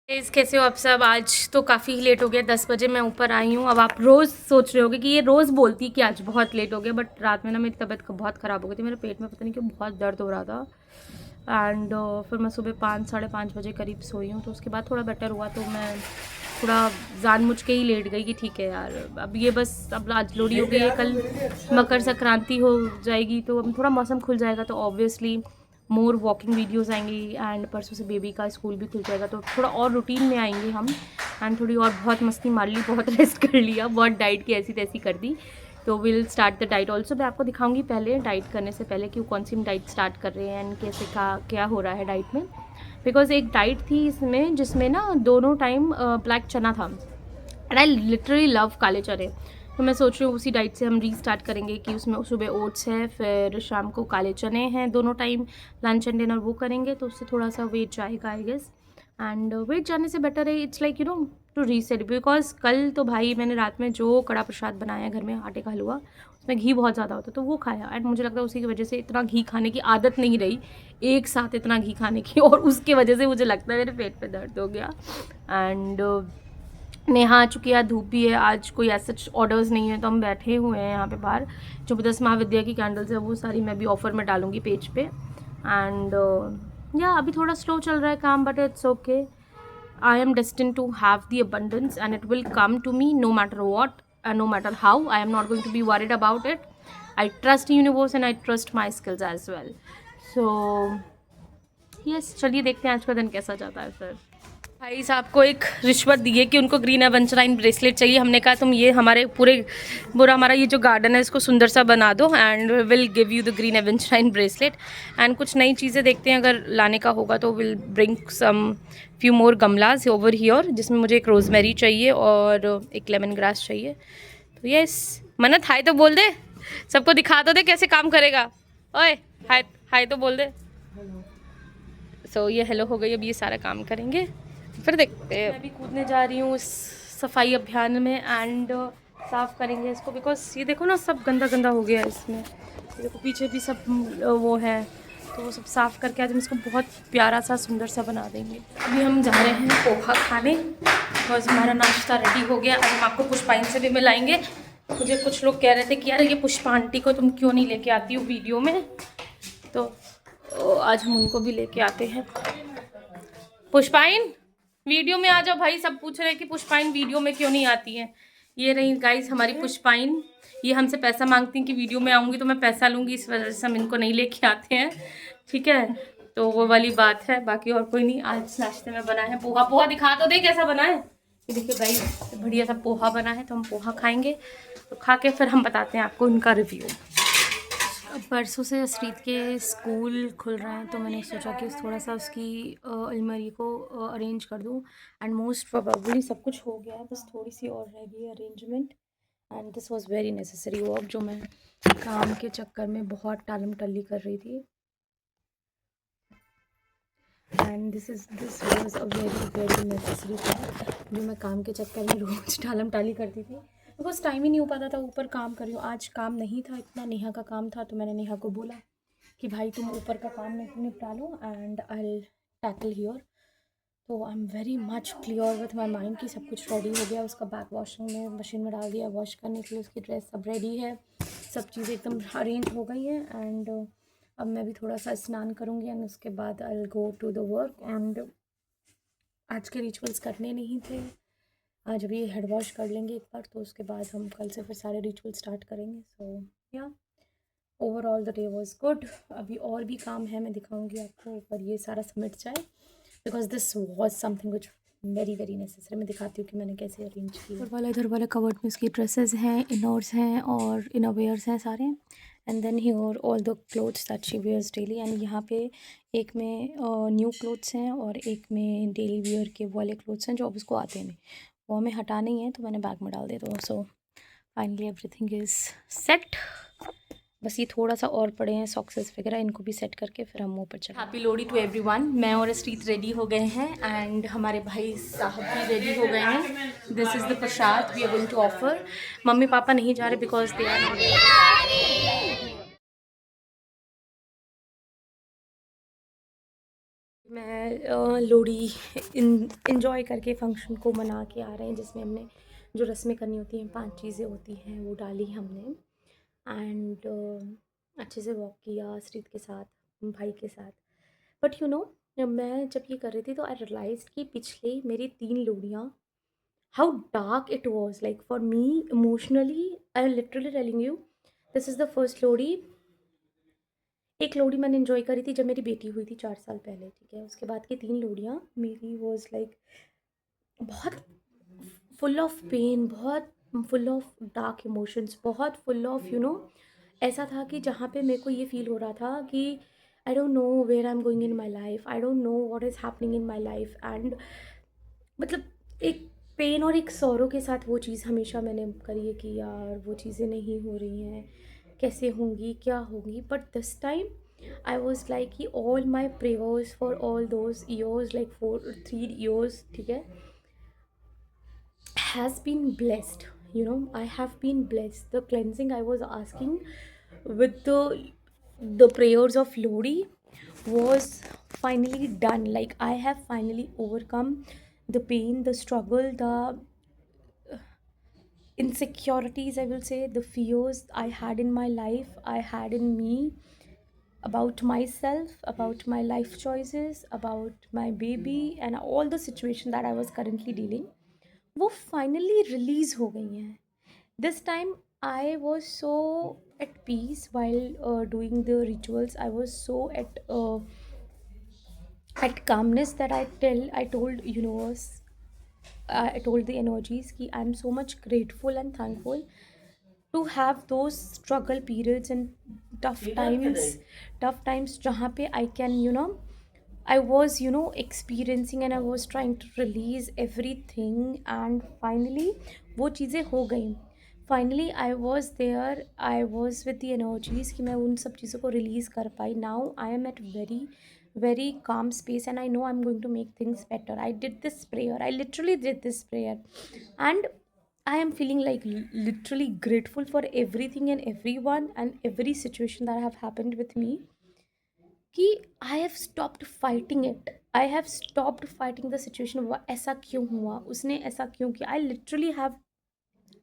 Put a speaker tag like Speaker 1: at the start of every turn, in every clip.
Speaker 1: कैसे हो आप सब। आज तो काफ़ी लेट हो गया, 10 बजे मैं ऊपर आई हूँ। अब आप रोज़ सोच रहे होगे कि ये रोज़ बोलती कि आज बहुत लेट हो गया, बट रात में ना मेरी तबीयत बहुत ख़राब हो गई थी। मेरे पेट में पता नहीं क्यों बहुत दर्द हो रहा था। एंड फिर मैं सुबह 5 साढ़े 5 बजे करीब सोई हूँ, तो उसके बाद थोड़ा बेटर हुआ। तो मैं थोड़ा जानबूझ के ही लेट गई कि ठीक है यार, अब ये बस अब आज लोहड़ी हो गई है, कल मकर संक्रांति हो जाएगी, तो अब थोड़ा मौसम खुल जाएगा, तो ऑब्वियसली मोर वॉकिंग वीडियोस आएंगी। एंड परसों से बेबी का स्कूल भी खुल जाएगा, तो थोड़ा और रूटीन में आएंगे हम। एंड थोड़ी और बहुत मस्ती मार ली, बहुत रेस्ट कर लिया, बहुत डाइट की ऐसी तैसी कर दी। तो will start the diet also. मैं आपको दिखाऊंगी पहले डाइट करने से पहले कि कौन सी हम डाइट स्टार्ट कर रहे हैं एंड कैसे क्या हो रहा है डाइट में। बिकॉज एक डाइट थी इसमें जिसमें ना दोनों टाइम ब्लैक चना था, एंड आई लिटरली लव काले चने। तो मैं सोच रही हूँ उसी डाइट से हम रीस्टार्ट करेंगे कि उसमें सुबह ओट्स है, फिर शाम को काले चने हैं, दोनों टाइम लंच एंड डिनर वो करेंगे, तो उससे थोड़ा सा वेट जाएगा आई गेस। एंड वेट जाने से बेटर है, it's like to reset. Because कल तो भाई मैंने रात में जो कड़ा प्रसाद बनाया घर में, आटे का हलवा, उसमें घी बहुत ज़्यादा होता तो वो खाया। एंड मुझे लगता है उसी की वजह से इतना घी खाने की आदत नहीं रही, एक साथ इतना घी खाने की, और उसके वजह से मुझे लगता है मेरे पेट पे दर्द हो गया। एंड नेहा आ चुकी है, धूप भी है, आज कोई ऐसे ऑर्डर्स नहीं है, तो हम बैठे हुए हैं यहाँ पे बाहर। जो 10 महाविद्या की कैंडल्स है वो सारी मैं भी ऑफर में डालूंगी पेज पे। एंड या अभी थोड़ा स्लो चल रहा है काम, but it's okay. I am destined to have the abundance and it will come to me no matter what and no matter how. I am not going to be worried about it. I trust universe and I trust my skills as well. So yes, चलिए देखते हैं आज का दिन कैसा जाता है। फिर भाई साहब को एक रिश्वत दी है कि उनको ग्रीन एवेंचराइन ब्रेसलेट चाहिए। हमने कहा तुम ये हमारे पूरा हमारा ये जो गार्डन है इसको सुंदर सा बना दो and will give you the green aventurine bracelet. And कुछ नई चीज़ें देखते हैं, अगर लाने का होगा तो will bring some few more गमलाज ओवर हियर, जिसमें मुझे एक रोजमेरी चाहिए और एक लेमन ग्रास चाहिए। तो यस मन्नत, हाय तो बोल दे, सबको दिखा तो दे कैसे काम करेगा। ओए हाय, हाय तो बोल दे। सो ये हेलो हो गई, अब ये सारा काम करेंगे फिर देखते हैं। मैं भी कूदने जा रही हूँ इस सफाई अभियान में एंड साफ़ करेंगे इसको। बिकॉज ये देखो ना, सब गंदा गंदा हो गया है इसमें। ये देखो पीछे भी सब वो है, तो वो सब साफ़ करके आज हम इसको बहुत प्यारा सा सुंदर सा बना देंगे। अभी हम जा रहे हैं पोहा खाने, बिकॉज हमारा नाश्ता रेडी हो गया। आज हम आपको पुष्पाइन से भी मिलाएंगे। मुझे कुछ लोग कह रहे थे कि यार ये पुष्पा आंटी को तुम क्यों नहीं लेके आती हो वीडियो में, तो आज हम उनको भी लेके आते हैं। पुष्पाइन वीडियो में आ जाओ भाई, सब पूछ रहे हैं कि पुष्पाइन वीडियो में क्यों नहीं आती है। ये रही गाइस हमारी पुष्पाइन, ये हमसे पैसा मांगती हैं कि वीडियो में आऊँगी तो मैं पैसा लूँगी, इस वजह से हम इनको नहीं लेके आते हैं, ठीक है। तो वो वाली बात है, बाकी और कोई नहीं। आज नाश्ते में बना है पोहा। पोहा दिखा तो दे कैसा बना है। ये देखिए गाइस बढ़िया सा पोहा बना है, तो हम पोहा खाएंगे, तो खा के फिर हम बताते हैं आपको इनका रिव्यू। परसों से अस्रीत के स्कूल खुल रहे हैं, तो मैंने सोचा कि थोड़ा सा उसकी अलमारी को अरेंज कर दूँ। एंड मोस्ट प्रोबेबली सब कुछ हो गया है, बस थोड़ी सी और रह गई है arrangement. And this was very necessary work, जो मैं काम के चक्कर में बहुत टालम टल्ली कर रही थी। And this was a very very necessary work, जो मैं काम के चक्कर में रोज़ टालम टाली करती थी, बिकॉज टाइम ही नहीं हो पाता था। ऊपर काम कर रही हूँ, आज काम नहीं था इतना, नेहा का काम था, तो मैंने नेहा को बोला कि भाई तुम ऊपर का काम निपटा लो and I will tackle here. तो I am very much clear with my mind कि सब कुछ रेडी हो गया। उसका बैक वॉशिंग में मशीन में डाल दिया वॉश करने के लिए, उसकी ड्रेस सब रेडी है, सब चीज़ें एकदम अरेंज हो गई हैं। एंड अब मैं भी थोड़ा सा स्नान करूँगी एंड उसके बाद I will go to the work. And आज के रिचुअल्स करने नहीं थे, आज अभी हेड वॉश कर लेंगे एक बार, तो उसके बाद हम कल से फिर सारे रिचुअल स्टार्ट करेंगे। सो या overall the day was good. अभी और भी काम है, मैं दिखाऊंगी आपको, पर ये सारा समिट जाए, because this was something which very very necessary. मैं दिखाती हूँ कि मैंने कैसे अरेंज किया। इधर वाले कवर्ड में इसकी ड्रेसेस हैं, इनर्स हैं और इनरवेयर्स हैं सारे। And then here all the clothes that she wears daily. And यहाँ पे एक में न्यू क्लोथ्स हैं और एक में डेली वेयर के वाले क्लोथ्स हैं जो अब उसको आते नहीं, वो हमें हटाने ही हैं, तो मैंने बैग में डाल दिया। तो so finally everything is set. बस ये थोड़ा सा और पड़े हैं सॉक्सेस वगैरह, इनको भी सेट करके फिर हम ऊपर चलें। Happy Lohri to everyone. मैं और स्ट्रीट रेडी हो गए हैं एंड हमारे भाई साहब भी रेडी हो गए हैं। This is the prasad we are going to offer. Mummy papa नहीं जा रहे बिकॉज दे आर मैं लोहड़ी इंजॉय करके फंक्शन को मना के आ रहे हैं, जिसमें हमने जो रस्में करनी होती हैं, 5 चीज़ें होती हैं, वो डाली हमने। एंड अच्छे से वॉक किया श्रीत के साथ, भाई के साथ। बट मैं जब ये कर रही थी तो आई रियलाइज कि पिछले मेरी 3 लोहड़ियाँ, how dark it was like for me emotionally. I am literally telling you, this is the first Lohri. एक लोहड़ी मैंने एंजॉय करी थी जब मेरी बेटी हुई थी 4 साल पहले, ठीक है। उसके बाद की 3 लोहड़ियाँ मेरी वॉज लाइक बहुत फुल ऑफ पेन, बहुत फुल ऑफ डार्क इमोशंस, बहुत फुल ऑफ ऐसा था कि जहाँ पे मेरे को ये फील हो रहा था कि I don't know where I am going in my life, I don't know what is happening in my life. And मतलब एक पेन और एक सौरों के साथ वो चीज़ हमेशा मैंने करी है कि यार वो चीज़ें नहीं हो रही हैं, कैसे होंगी, क्या होंगी। But this time I was like कि all my prayers for all those years, like 3 years, ठीक है, has been blessed. I have been blessed. The cleansing I was asking with the prayers of Lodi was finally done. Like I have finally overcome the pain, the struggle, the insecurities, I will say, the fears I had in my life, I had in me, about myself, about my life choices, about my baby, and all the situation that I was currently dealing, वो finally release हो गई हैं। This time I was so at peace while doing the rituals. I was so at calmness that I told universe, I told the energies कि I'm so much grateful and thankful to have those struggle periods and tough times जहाँ पे I can I was experiencing, and I was trying to release everything, and finally वो चीज़ें हो गई। Finally I was there, I was with the energies कि मैं उन सब चीज़ों को release कर पाई। Now I am at very very calm space, and I know I'm going to make things better. I did this prayer, I literally did this prayer, and I am feeling like literally grateful for everything and everyone and every situation that have happened with me, कि I have stopped fighting it, I have stopped fighting the situation. वो ऐसा क्यों हुआ, उसने ऐसा क्यों किया, I literally have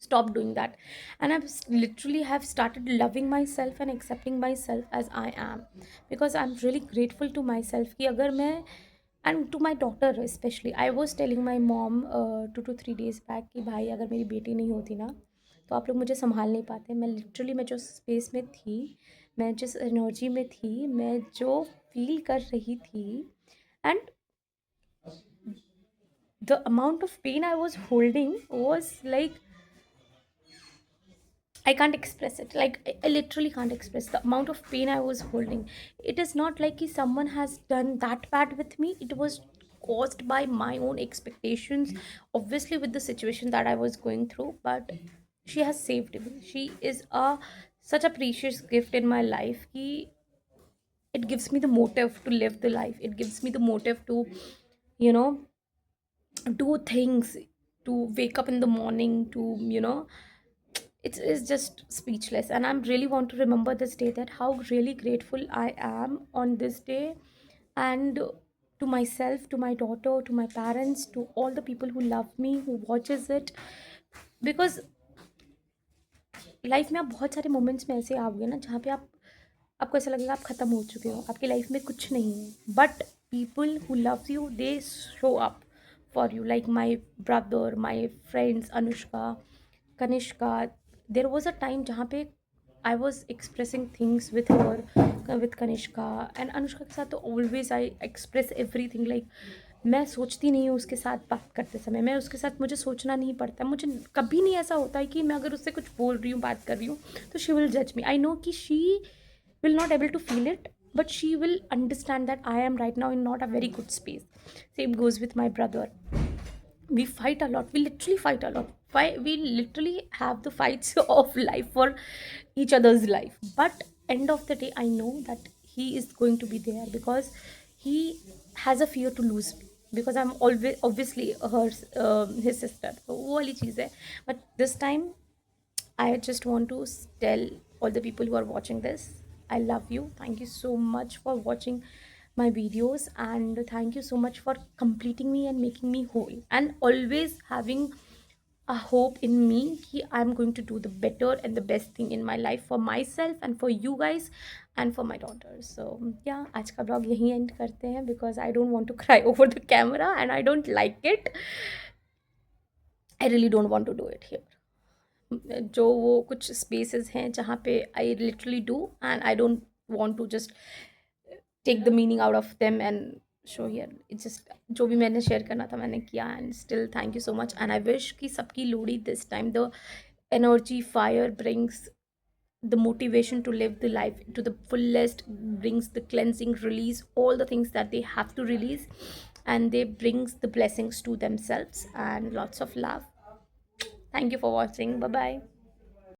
Speaker 1: stopped doing that, and I've literally have started loving myself and accepting myself as I am, because I'm really grateful to myself कि अगर मैं, and to my daughter especially, I was telling my mom 2 to 3 days back कि भाई अगर मेरी बेटी नहीं होती ना तो आप लोग मुझे संभाल नहीं पाते। मैं लिटरली, मैं जो स्पेस में थी, मैं जिस एनर्जी में थी, मैं जो फील कर रही थी, and the amount of pain I was holding was like I can't express it. Like I literally can't express the amount of pain I was holding. It is not like someone has done that bad with me. It was caused by my own expectations, obviously with the situation that I was going through. But she has saved me. She is a such a precious gift in my life. It gives me the motive to live the life. It gives me the motive to, you know, do things, to wake up in the morning, to it is just speechless. And I'm really want to remember this day, that how really grateful I am on this day, and to myself, to my daughter, to my parents, to all the people who love me, who watches it, because life में आप बहुत सारे moments में ऐसे आओगे ना जहाँ पे आपको ऐसा लगेगा आप ख़त्म हो चुके हो, आपकी लाइफ में कुछ नहीं है, but people who love you they show up for you, like my brother, my friends, Anushka, Kanishka. There was a time जहाँ पे I was expressing things with her, with Kanishka and Anushka के साथ तो always I express every thing. Like मैं सोचती नहीं हूँ उसके साथ बात करते समय, मैं उसके साथ, मुझे सोचना नहीं पड़ता, मुझे कभी नहीं ऐसा होता है कि मैं अगर उससे कुछ बोल रही हूँ, बात कर रही हूँ, तो शी विल जज मी। आई नो कि she will not able to feel it, but she will understand that I am right now in not a very good space. Same goes with my brother. We fight a lot, we literally fight a lot, we literally have the fights of life for each other's life, but end of the day I know that he is going to be there, because he has a fear to lose me, because I'm always obviously his sister, so वो वाली चीज़ है। But this time I just want to tell all the people who are watching this, I love you. Thank you so much for watching my videos, and thank you so much for completing me and making me whole, and always having a hope in me कि I'm going to do the better and the best thing in my life for myself and for you guys and for my daughters. So yeah, आज का vlog यहीं end करते हैं because I don't want to cry over the camera and I don't like it. I really don't want to do it here. जो वो कुछ spaces हैं जहाँ पे I literally do and I don't want to just take the meaning out of them and show here. It's just जो भी मैंने share करना था मैंने किया, and still thank you so much, and I wish कि सबकी Lohri this time the energy fire brings the motivation to live the life to the fullest, brings the cleansing, release all the things that they have to release, and they brings the blessings to themselves, and lots of love. Thank you for watching. Bye bye.